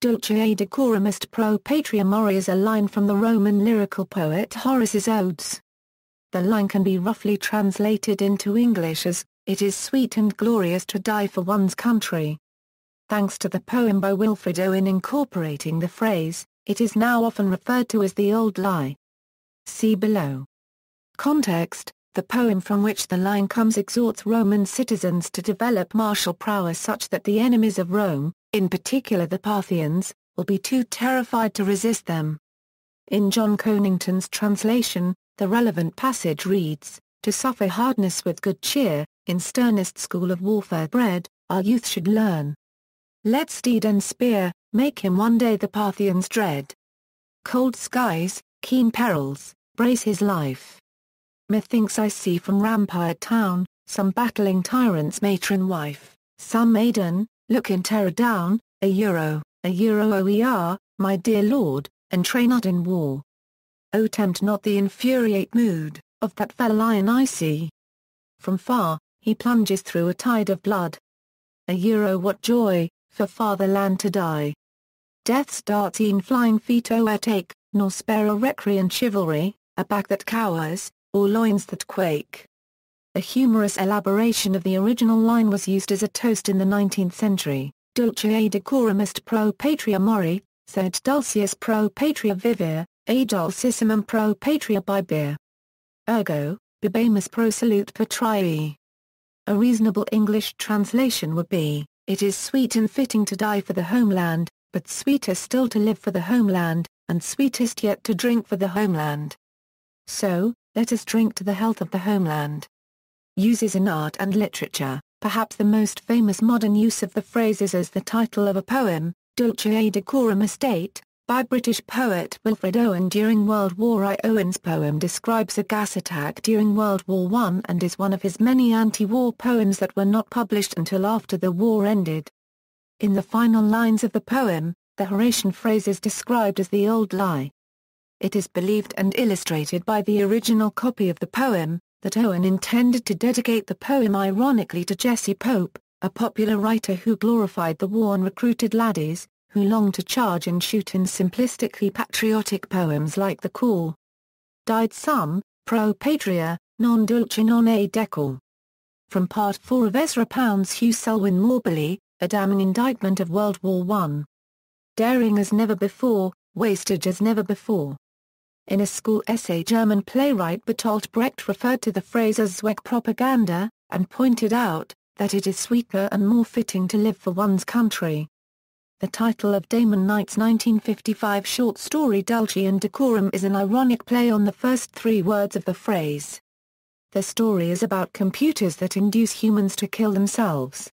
Dulce decorum est pro patria mori is a line from the Roman lyrical poet Horace's Odes. The line can be roughly translated into English as, "It is sweet and glorious to die for one's country." Thanks to the poem by Wilfred Owen incorporating the phrase, it is now often referred to as the Old Lie. See below. Context: the poem from which the line comes exhorts Roman citizens to develop martial prowess such that the enemies of Rome, in particular the Parthians, will be too terrified to resist them. In John Conington's translation, the relevant passage reads, "To suffer hardness with good cheer, in sternest school of warfare bred, our youth should learn. Let steed and spear, make him one day the Parthians dread. Cold skies, keen perils, brace his life. Methinks I see from rampart town, some battling tyrant's matron wife, some maiden, look in terror down, a euro oer, my dear lord, entray not in war. O tempt not the infuriate mood, of that fell lion I see. From far, he plunges through a tide of blood. A euro what joy, for fatherland to die. Death's darts e'en flying feet o'ertake, nor spare a recreant chivalry, a back that cowers, or loins that quake." A humorous elaboration of the original line was used as a toast in the 19th century, "Dulce decorum est pro patria mori, sed dulcius pro patria vivere, a dulcissimum pro patria bibere. Ergo, bibamus pro salute patriae." A reasonable English translation would be, "It is sweet and fitting to die for the homeland, but sweeter still to live for the homeland, and sweetest yet to drink for the homeland. So, let us drink to the health of the homeland." Uses in art and literature. Perhaps the most famous modern use of the phrase is as the title of a poem, Dulce decorum est, by British poet Wilfred Owen during World War I. Owen's poem describes a gas attack during World War I and is one of his many anti-war poems that were not published until after the war ended. In the final lines of the poem, the Horatian phrase is described as the Old Lie. It is believed and illustrated by the original copy of the poem, that Owen intended to dedicate the poem ironically to Jesse Pope, a popular writer who glorified the war and recruited laddies, who longed to charge and shoot in simplistically patriotic poems like The Call. Died some, pro patria, non dulce non a decor. From Part 4 of Ezra Pound's Hugh Selwyn Morbely, a damning indictment of World War I. Daring as never before, wastage as never before. In a school essay German playwright Bertolt Brecht referred to the phrase as Zweckpropaganda, and pointed out, that it is sweeter and more fitting to live for one's country. The title of Damon Knight's 1955 short story Dulce and Decorum is an ironic play on the first three words of the phrase. The story is about computers that induce humans to kill themselves.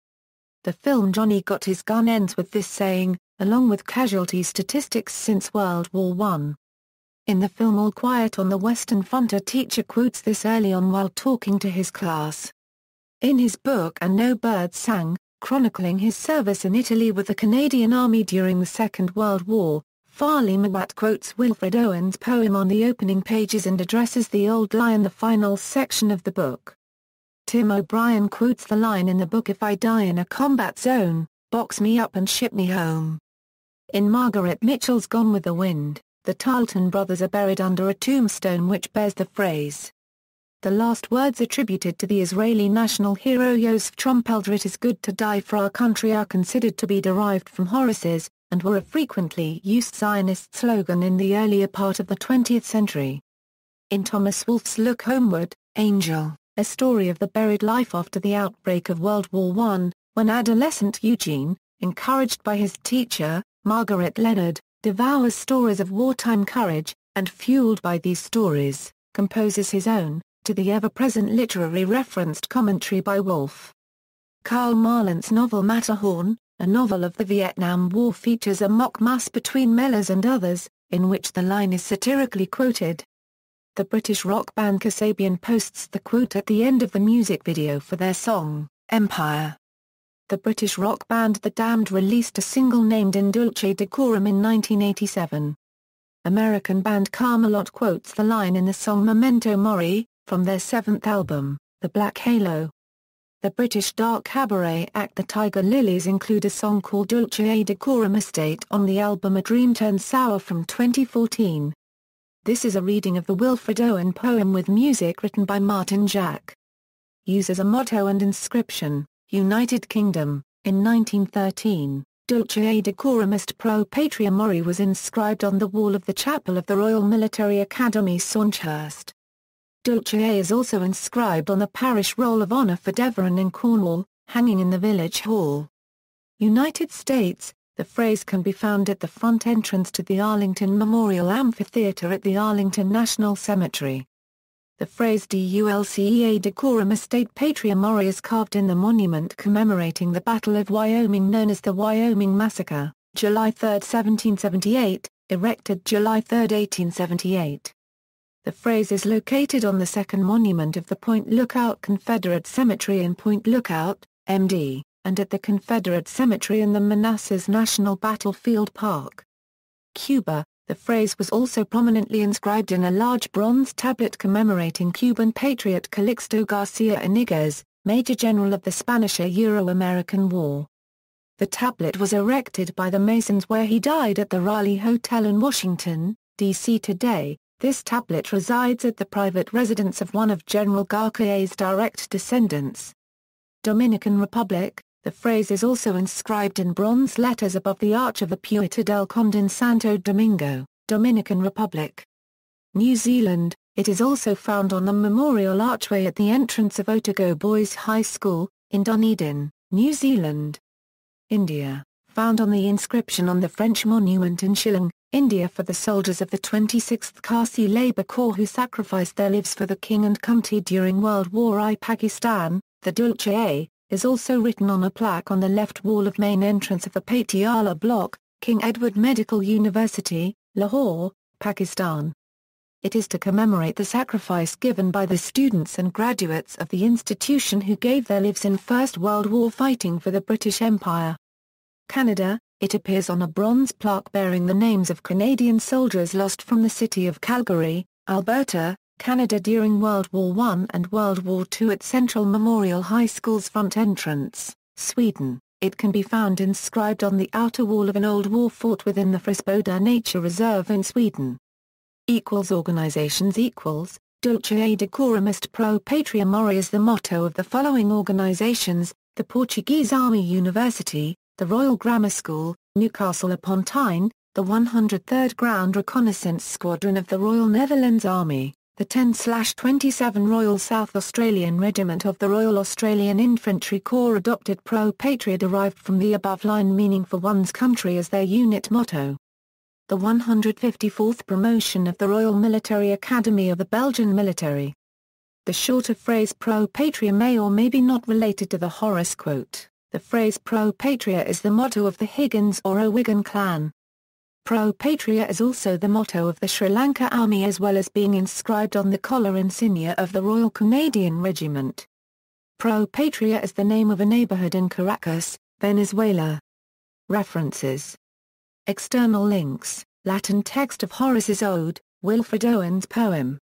The film Johnny Got His Gun ends with this saying, along with casualty statistics since World War I. In the film All Quiet on the Western Front, a teacher quotes this early on while talking to his class. In his book And No Birds Sang, chronicling his service in Italy with the Canadian Army during the Second World War, Farley McBatt quotes Wilfred Owen's poem on the opening pages and addresses the Old Lie in the final section of the book. Tim O'Brien quotes the line in the book If I die in a combat zone, box me up and ship me home. In Margaret Mitchell's Gone with the Wind, the Tarleton brothers are buried under a tombstone which bears the phrase. The last words attributed to the Israeli national hero Yosef Trompelter, "It is good to die for our country," are considered to be derived from Horace's, and were a frequently used Zionist slogan in the earlier part of the 20th century. In Thomas Wolfe's Look Homeward, Angel, a story of the buried life after the outbreak of World War I, when adolescent Eugene, encouraged by his teacher, Margaret Leonard, devours stories of wartime courage, and fueled by these stories, composes his own, to the ever-present literary referenced commentary by Wolfe. Karl Marlant's novel Matterhorn, a novel of the Vietnam War, features a mock mass between Mellors and others, in which the line is satirically quoted. The British rock band Kasabian posts the quote at the end of the music video for their song, Empire. The British rock band The Damned released a single named In Dulce Decorum in 1987. American band Kamelot quotes the line in the song Memento Mori, from their seventh album, The Black Halo. The British dark cabaret act The Tiger Lilies include a song called Dulce decorum estate on the album A Dream Turns Sour from 2014. This is a reading of the Wilfred Owen poem with music written by Martin Jacques. Used as a motto and inscription, United Kingdom, in 1913, Dulce decorum est pro patria mori was inscribed on the wall of the chapel of the Royal Military Academy Saunchurst. Dulce is also inscribed on the parish roll of honour for Devon in Cornwall, hanging in the village hall. United States, the phrase can be found at the front entrance to the Arlington Memorial Amphitheater at the Arlington National Cemetery. The phrase Dulce decorum estate patria mori is carved in the monument commemorating the Battle of Wyoming known as the Wyoming Massacre, July 3, 1778, erected July 3, 1878. The phrase is located on the second monument of the Point Lookout Confederate Cemetery in Point Lookout, MD, and at the Confederate Cemetery in the Manassas National Battlefield Park. Cuba, the phrase was also prominently inscribed in a large bronze tablet commemorating Cuban patriot Calixto Garcia Iniguez, Major General of the Spanish-Euro-American War. The tablet was erected by the Masons where he died at the Raleigh Hotel in Washington, D.C. Today, this tablet resides at the private residence of one of General Garcia's direct descendants. Dominican Republic, the phrase is also inscribed in bronze letters above the arch of the Puerta del Conde in Santo Domingo, Dominican Republic. New Zealand, it is also found on the memorial archway at the entrance of Otago Boys High School, in Dunedin, New Zealand. India, found on the inscription on the French monument in Shillong, India for the soldiers of the 26th Khasi Labour Corps who sacrificed their lives for the king and country during World War I. Pakistan, the Dulce, is also written on a plaque on the left wall of main entrance of the Patiala Block, King Edward Medical University, Lahore, Pakistan. It is to commemorate the sacrifice given by the students and graduates of the institution who gave their lives in First World War fighting for the British Empire. Canada, it appears on a bronze plaque bearing the names of Canadian soldiers lost from the city of Calgary, Alberta, Canada during World War I and World War II at Central Memorial High School's front entrance, Sweden. It can be found inscribed on the outer wall of an old war fort within the Frisboda Nature Reserve in Sweden. Organizations Dulce decorum est pro patria mori is the motto of the following organizations: the Portuguese Army University, the Royal Grammar School, Newcastle upon Tyne, the 103rd Ground Reconnaissance Squadron of the Royal Netherlands Army, the 10/27 Royal South Australian Regiment of the Royal Australian Infantry Corps adopted pro patria derived from the above line meaning for one's country as their unit motto. The 154th promotion of the Royal Military Academy of the Belgian military. The shorter phrase pro patria may or may be not related to the Horace quote. The phrase pro patria is the motto of the Higgins or O'Wigan clan. Pro patria is also the motto of the Sri Lanka Army as well as being inscribed on the collar insignia of the Royal Canadian Regiment. Pro patria is the name of a neighborhood in Caracas, Venezuela. References. External links: Latin text of Horace's Ode, Wilfred Owen's poem,